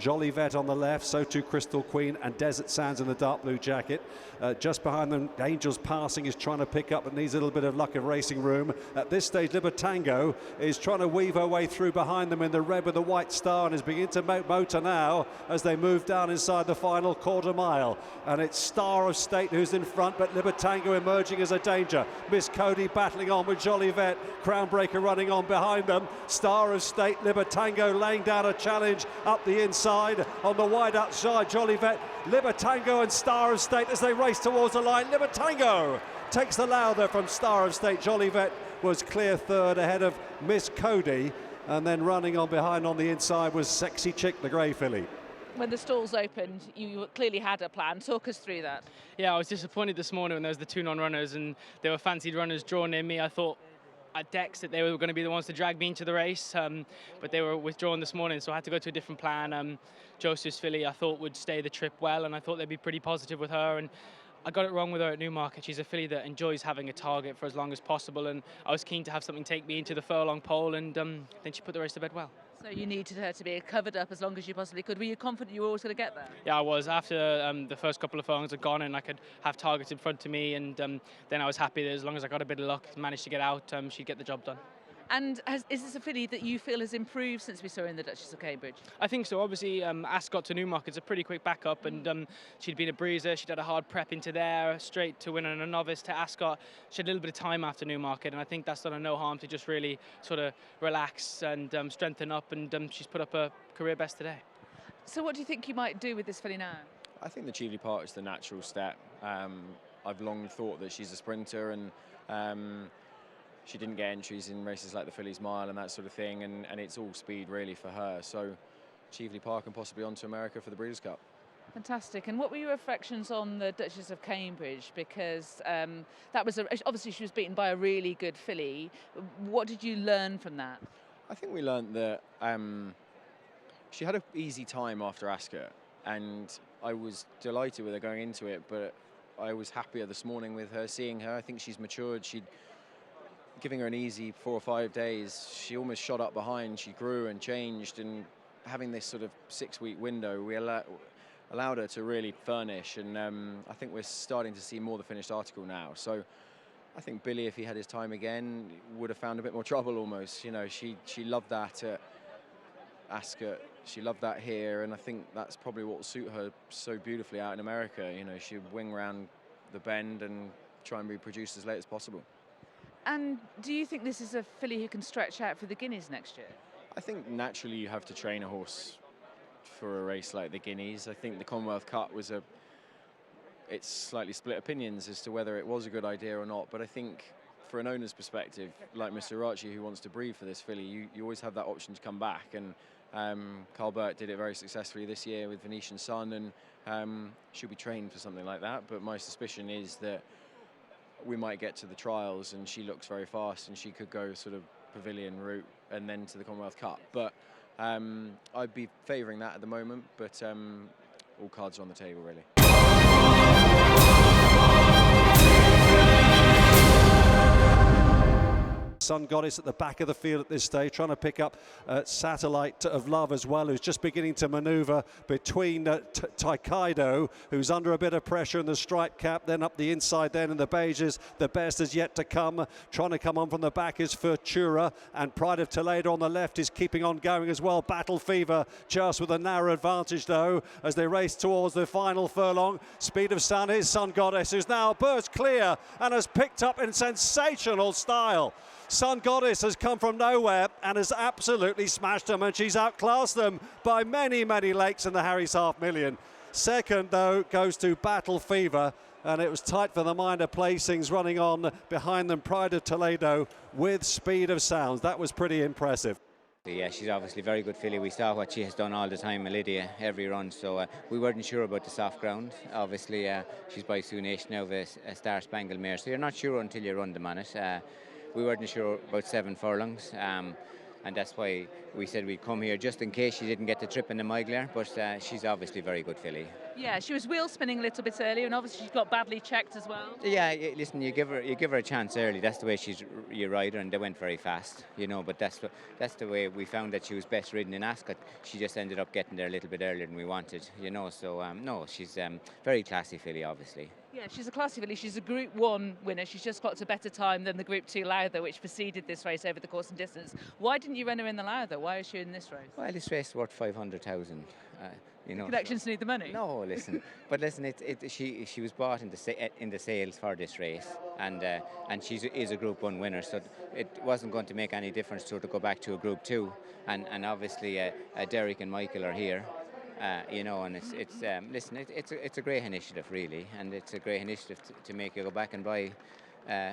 Jolivet on the left, so too Crystal Queen and Desert Sands in the dark blue jacket. Just behind them, Angels Passing is trying to pick up, but needs a little bit of luck of racing room. At this stage, Libertango is trying to weave her way through behind them in the red with the white star, and is beginning to motor now as they move down inside the final quarter mile. And it's Star of State who's in front, but Libertango emerging as a danger. Miss Cody battling on with Jolivet, Crownbreaker running on behind them. Star of State, Libertango laying down a challenge up the inside on the wide outside. Jolivet, Libertango and Star of State as they race towards the line. Libertango takes the Lowther from Star of State. Jolivet was clear third ahead of Miss Cody, and then running on behind on the inside was Sexy Chick, the grey filly. When the stalls opened, you clearly had a plan. Talk us through that. Yeah, I was disappointed this morning when there was the two non-runners and there were fancied runners drawn near me. I thought at Dex that they were going to be the ones to drag me into the race, but they were withdrawn this morning, so I had to go to a different plan. Joseph's filly I thought would stay the trip well, and I thought they'd be pretty positive with her, and I got it wrong with her at Newmarket. She's a filly that enjoys having a target for as long as possible, and I was keen to have something take me into the furlong pole, and then she put the race to bed well. So you needed her to be covered up as long as you possibly could. Were you confident you were always going to get there? Yeah, I was. After the first couple of furlongs had gone and I could have targets in front of me, and then I was happy that as long as I got a bit of luck, managed to get out, she'd get the job done. And is this a filly that you feel has improved since we saw her in the Duchess of Cambridge? I think so. Obviously, Ascot to Newmarket's a pretty quick backup, and she'd been a breezer. She'd had a hard prep into there, straight to winning a novice to Ascot. She had a little bit of time after Newmarket, and I think that's done her no harm to just really sort of relax and strengthen up, and she's put up a career best today. So what do you think you might do with this filly now? I think the Cheveley Park is the natural step. I've long thought that she's a sprinter, and she didn't get entries in races like the Fillies Mile and that sort of thing, and it's all speed really for her. So Cheveley Park and possibly on to America for the Breeders' Cup. Fantastic. And what were your reflections on the Duchess of Cambridge? Because that was obviously she was beaten by a really good filly. What did you learn from that? I think we learned that she had an easy time after Ascot, and I was delighted with her going into it, but I was happier this morning with her, seeing her. I think she's matured. Giving her an easy 4 or 5 days, she almost shot up behind. She grew and changed, and having this sort of 6-week window, we allowed her to really furnish, and I think we're starting to see more the finished article now. So I think Billy, if he had his time again, would have found a bit more trouble almost. You know, she loved that at Ascot, she loved that here, and I think that's probably what will suit her so beautifully out in America. You know, she'd wing around the bend and try and be produced as late as possible. And do you think this is a filly who can stretch out for the Guineas next year? I think naturally you have to train a horse for a race like the Guineas. I think the Commonwealth Cup it's slightly split opinions as to whether it was a good idea or not, but I think for an owner's perspective, like Mr. Archie, who wants to breed for this filly, you always have that option to come back, and Carl Burt did it very successfully this year with Venetian Sun, and she'll be trained for something like that, but my suspicion is that we might get to the trials and she looks very fast and she could go sort of pavilion route and then to the Commonwealth Cup. But I'd be favouring that at the moment, but all cards are on the table really. Sun Goddess at the back of the field at this stage, trying to pick up Satellite of Love as well, who's just beginning to manoeuvre between Taikaido, who's under a bit of pressure in the stripe cap, then up the inside then in the beiges. The best is yet to come. Trying to come on from the back is Futura, and Pride of Toledo on the left is keeping on going as well. Battle Fever just with a narrow advantage though as they race towards the final furlong. Speed of Sun is Sun Goddess, who's now burst clear and has picked up in sensational style. Sun Goddess has come from nowhere and has absolutely smashed them, and she's outclassed them by many, many lengths in the Harry's Half Million. Second, though, goes to Battle Fever, and it was tight for the minor placings running on behind them. Pride of Toledo with Speed of Sounds. That was pretty impressive. Yeah, she's obviously a very good filly. We saw what she has done all the time, Lydia, every run, so we weren't sure about the soft ground. Obviously, she's by Soonish now of a Star Spangled Mare, so you're not sure until you run them on it. We weren't sure about 7 furlongs, and that's why we said we'd come here just in case she didn't get the trip in the Migler, but she's obviously a very good filly. Yeah, she was wheel spinning a little bit earlier, and obviously she got badly checked as well. Yeah, listen, you give her a chance early. That's the way you ride her, and they went very fast, you know. But that's the way we found that she was best ridden in Ascot. She just ended up getting there a little bit earlier than we wanted, you know. So no, she's very classy filly, obviously. Yeah, she's a classy filly. She's a Group 1 winner. She's just got a better time than the Group 2 Lowther, which preceded this race over the course and distance. Why didn't you run her in the Lowther? Why is she in this race? Well, this race is worth 500,000. You know, Connections need the money. No, listen, but listen, she was bought in the sales for this race, and she is a Group 1 winner, so it wasn't going to make any difference to her to go back to a Group 2, and obviously Derek and Michael are here, you know, and listen, it's a great initiative really, and it's a great initiative to make you go back and buy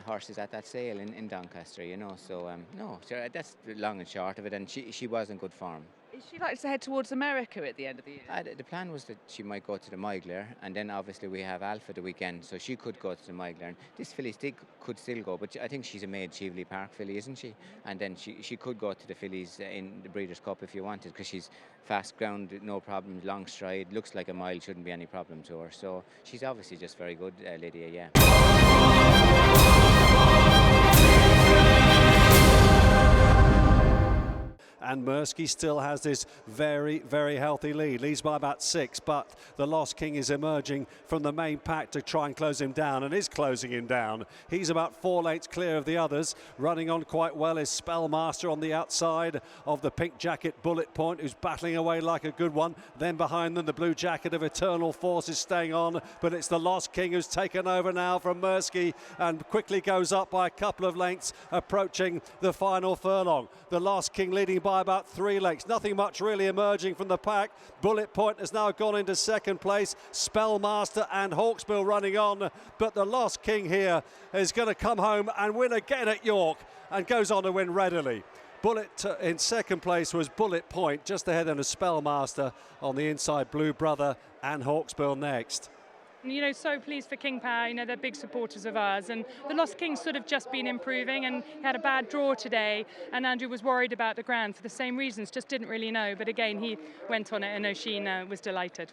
horses at that sale in Doncaster, you know. So no, sure, that's the long and short of it, and she was in good form. Is she likely to head towards America at the end of the year? The plan was that she might go to the Migler, and then obviously we have Alpha the weekend, so she could go to the Migler. And this filly could still go, but I think she's a made Cheveley Park filly, isn't she? And then she could go to the fillies in the Breeders' Cup if you wanted, because she's fast ground, no problem, long stride, looks like a mile, shouldn't be any problem to her. So she's obviously just very good, Lydia, yeah. And Mersky still has this very, very healthy lead. Leads by about 6, but the Lost King is emerging from the main pack to try and close him down, and is closing him down. He's about 4 lengths clear of the others. Running on quite well is Spellmaster on the outside of the pink jacket Bullet Point, who's battling away like a good one. Then behind them, the blue jacket of Eternal Force is staying on, but it's the Lost King who's taken over now from Mersky and quickly goes up by a couple of lengths, approaching the final furlong. The Lost King leading by about 3 lengths. Nothing much really emerging from the pack. Bullet Point has now gone into second place. Spellmaster and Hawksbill running on, but the Lost King here is going to come home and win again at York, and goes on to win readily. Bullet in second place was Bullet Point, just ahead of Spellmaster on the inside. Blue Brother and Hawksbill next. You know, so pleased for King Power. You know, they're big supporters of ours, and the Lost King's sort of just been improving, and he had a bad draw today, and Andrew was worried about the ground for the same reasons, just didn't really know, but again he went on it, and Oisin was delighted.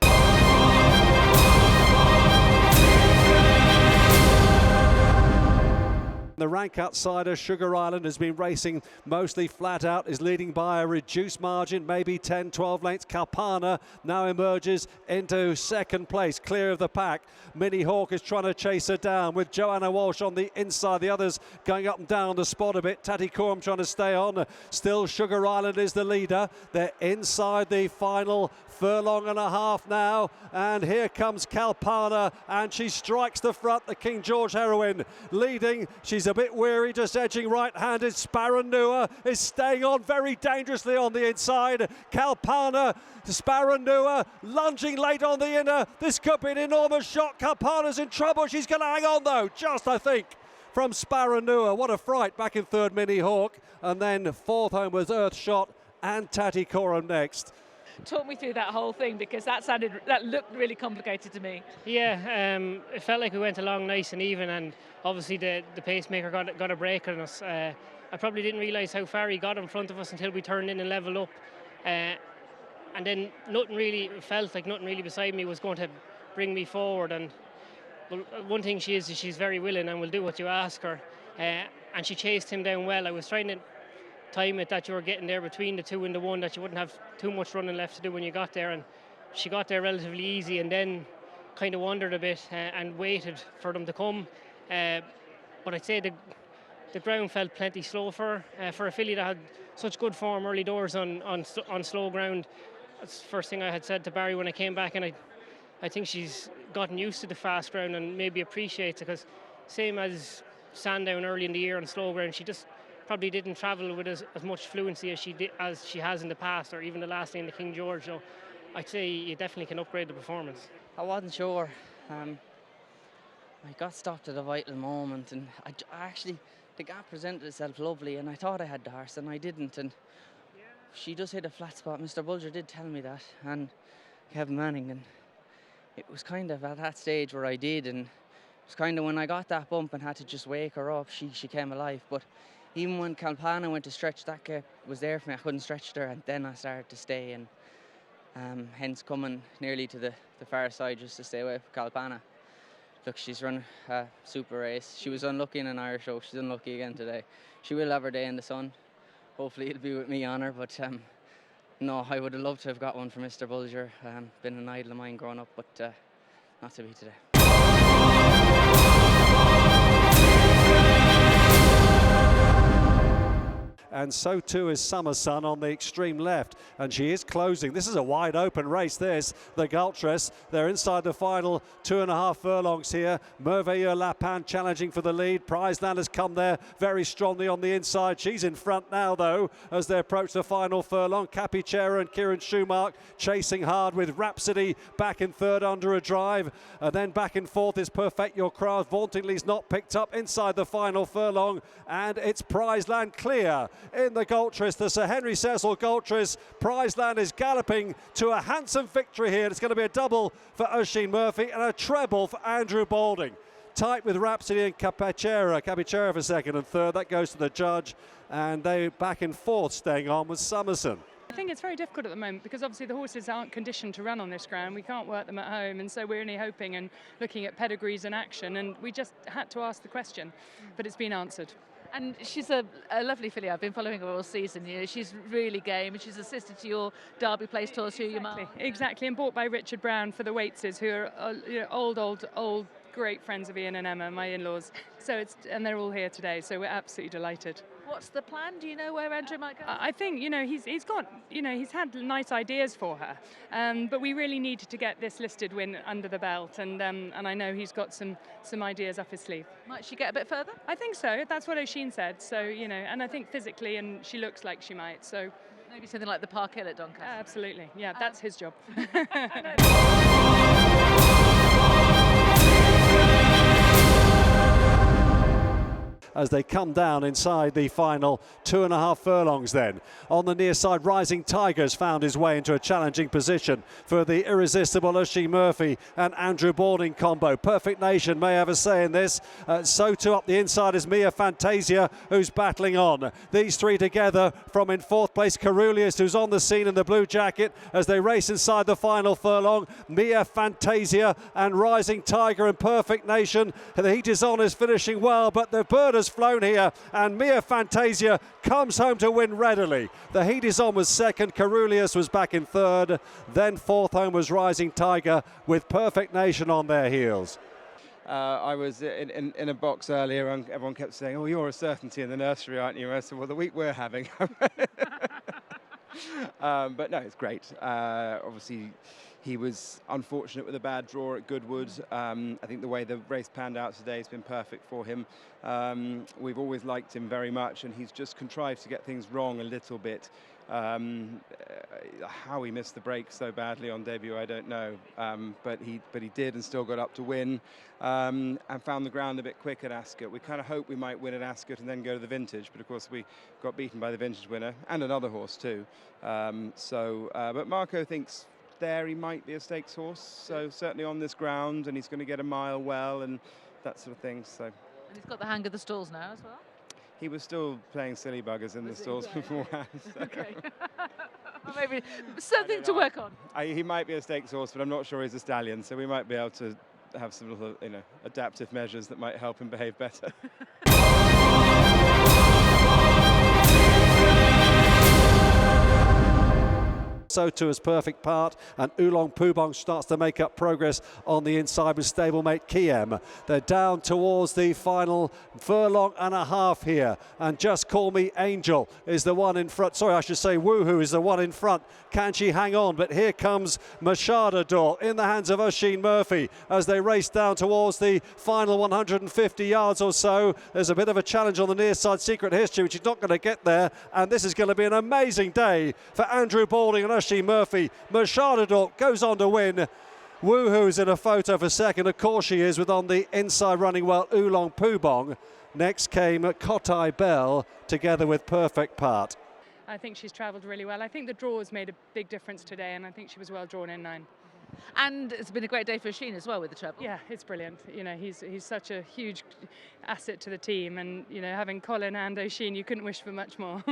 The rank outsider, Sugar Island, has been racing mostly flat out, is leading by a reduced margin, maybe 10, 12 lengths. Kalpana now emerges into second place, clear of the pack. Minnie Hawk is trying to chase her down with Joanna Walsh on the inside. The others going up and down the spot a bit. Tatty Coram trying to stay on. Still Sugar Island is the leader. They're inside the final furlong and a half now, and here comes Kalpana, and she strikes the front. The King George heroine leading. She's a bit weary, just edging right-handed. Sparan Nua is staying on very dangerously on the inside. Kalpana, Sparan Nua lunging late on the inner. This could be an enormous shot. Kalpana's in trouble. She's going to hang on though, just I think, from Sparan Nua. What a fright. Back in third, Minnie Hawk, and then fourth home was Earthshot and Tatty Coram next. Talk me through that whole thing, because that looked really complicated to me. Yeah, it felt like we went along nice and even, and obviously the pacemaker got a break on us. I probably didn't realise how far he got in front of us until we turned in and leveled up, and then nothing really beside me was going to bring me forward. And well, one thing she's very willing and will do what you ask her, and she chased him down well. I was trying to time it that you were getting there between the 2 and the 1, that you wouldn't have too much running left to do when you got there, and she got there relatively easy, and then kind of wandered a bit and waited for them to come, but I'd say the ground felt plenty slow for a filly that had such good form early doors on slow ground. That's the first thing I had said to Barry when I came back, and I think she's gotten used to the fast ground and maybe appreciates it, because same as Sandown early in the year on slow ground, she just probably didn't travel with as much fluency as she has in the past, or even the last day in the King George. So I'd say you definitely can upgrade the performance. I wasn't sure. I got stopped at a vital moment, and I actually, the gap presented itself lovely, and I thought I had the horse, and I didn't. And she just hit a flat spot. Mr. Bulger did tell me that, and Kevin Manning, and it was kind of at that stage where I did, and it was kind of when I got that bump and had to just wake her up, she came alive. But even when Kalpana went to stretch, that gap was there for me. I couldn't stretch there, and then I started to stay. And hence coming nearly to the far side just to stay away from Kalpana. Look, she's run a super race. She was unlucky in an Irish Oak. She's unlucky again today. She will have her day in the sun. Hopefully it'll be with me on her, but no, I would have loved to have got one for Mr. Bulger. Been an idol of mine growing up, but not to be today. And so too is Summer Sun on the extreme left, and she is closing. This is a wide open race, this, the Gultress. They're inside the final 2.5 furlongs here. Merveilleux Lapin challenging for the lead. Prizeland has come there very strongly on the inside. She's in front now, though, as they approach the final furlong. Capicera and Kieran Schumark chasing hard, with Rhapsody back in third under a drive. And then back and forth is Perfect Your Craft. Vauntingly's not picked up inside the final furlong, and it's Prizeland clear in the Gultress, the Sir Henry Cecil Gultress. Prizeland is galloping to a handsome victory here. It's going to be a double for Oisin Murphy and a treble for Andrew Boulding. Tight with Rhapsody and Capicera for second and third. That goes to the judge, and they back and forth staying on with Summerson. I think it's very difficult at the moment because obviously the horses aren't conditioned to run on this ground. We can't work them at home, and so we're only hoping and looking at pedigrees and action, and we just had to ask the question, but it's been answered. And she's a lovely filly. I've been following her all season. You know, she's really game, and she's assisted to your Derby Place tours through your mum. Exactly, and bought by Richard Brown for the Waiteses, who are old great friends of Ian and Emma, my in-laws. So and they're all here today, so we're absolutely delighted. What's the plan? Do you know where Andrew might go? I think, you know, he's had nice ideas for her, but we really needed to get this listed win under the belt, and I know he's got some ideas up his sleeve. Might she get a bit further? I think so. That's what Oisin said. So, you know, and I think physically, and she looks like she might. So maybe something like the Park Hill at Doncaster. Absolutely. Yeah, that's his job. As they come down inside the final 2.5 furlongs then. On the near side, Rising Tigers found his way into a challenging position for the irresistible Oisin Murphy and Andrew Boulding combo. Perfect Nation may have a say in this. So too up the inside is Mia Fantasia, who's battling on. These three together from in fourth place, Carulius, who's on the scene in the blue jacket as they race inside the final furlong. Mia Fantasia and Rising Tiger and Perfect Nation. The heat is on, is finishing well, but the bird has flown here, and Mia Fantasia comes home to win readily. The heat is on was second, Carulius was back in third, then fourth home was Rising Tiger with Perfect Nation on their heels. I was in a box earlier and everyone kept saying, oh, you're a certainty in the nursery, aren't you? I said, well, the week we're having. But no, it's great. Obviously, he was unfortunate with a bad draw at Goodwood. I think the way the race panned out today has been perfect for him. We've always liked him very much, and he's just contrived to get things wrong a little bit. How he missed the break so badly on debut, I don't know. But he did, and still got up to win, and found the ground a bit quick at Ascot. We kind of hoped we might win at Ascot and then go to the Vintage, but of course we got beaten by the Vintage winner and another horse too. But Marco thinks there he might be a stakes horse, so certainly on this ground, and he's going to get a mile well and that sort of thing. So. And he's got the hang of the stalls now as well? He was still playing silly buggers in the stalls beforehand. So. Okay. Maybe something to work on. He might be a stakes horse, but I'm not sure he's a stallion, so we might be able to have some little, adaptive measures that might help him behave better. So too is Perfect Part, and Oolong Poobong starts to make up progress on the inside with stablemate Kiem. They're down towards the final furlong and a half here, and Just Call Me Angel is the one in front. Sorry, I should say Woohoo is the one in front. Can she hang on? But here comes Machadador in the hands of Oisin Murphy as they race down towards the final 150 yards or so. There's a bit of a challenge on the near side, Secret History, which is not going to get there, and this is going to be an amazing day for Andrew Boulding and Oisin Murphy. Machadador goes on to win. Woohoo's in a photo for second. Of course she is, with on the inside running well Oolong Poobong. Next came Kotai Bell together with Perfect Part. I think she's travelled really well. I think the draw has made a big difference today, and I think she was well drawn in 9. And it's been a great day for Sheen as well with the treble. Yeah, it's brilliant. You know, he's such a huge asset to the team, and you know, having Colin and O'Sheen, you couldn't wish for much more.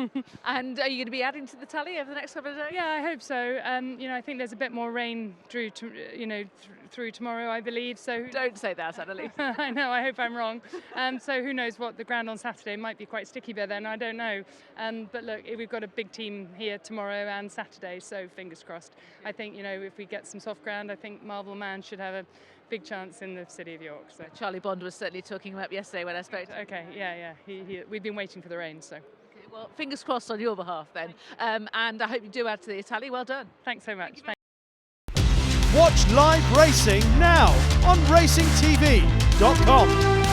And are you going to be adding to the tally over the next couple of days? Yeah, I hope so. You know, I think there's a bit more rain through tomorrow, I believe. So Don't say that, Annalise. I know. I hope I'm wrong. So who knows what the ground on Saturday might be quite sticky by then. I don't know. But look, we've got a big team here tomorrow and Saturday, so fingers crossed. I think, you know, if we get some soft ground, I think Marvel Man should have a big chance in the city of York. So. Charlie Bond was certainly talking him up yesterday when I spoke to him. Okay, yeah. We've been waiting for the rain, so. Okay, well, fingers crossed on your behalf then. And I hope you do add to the tally. Well done. Thanks so much. Watch live racing now on racingtv.com.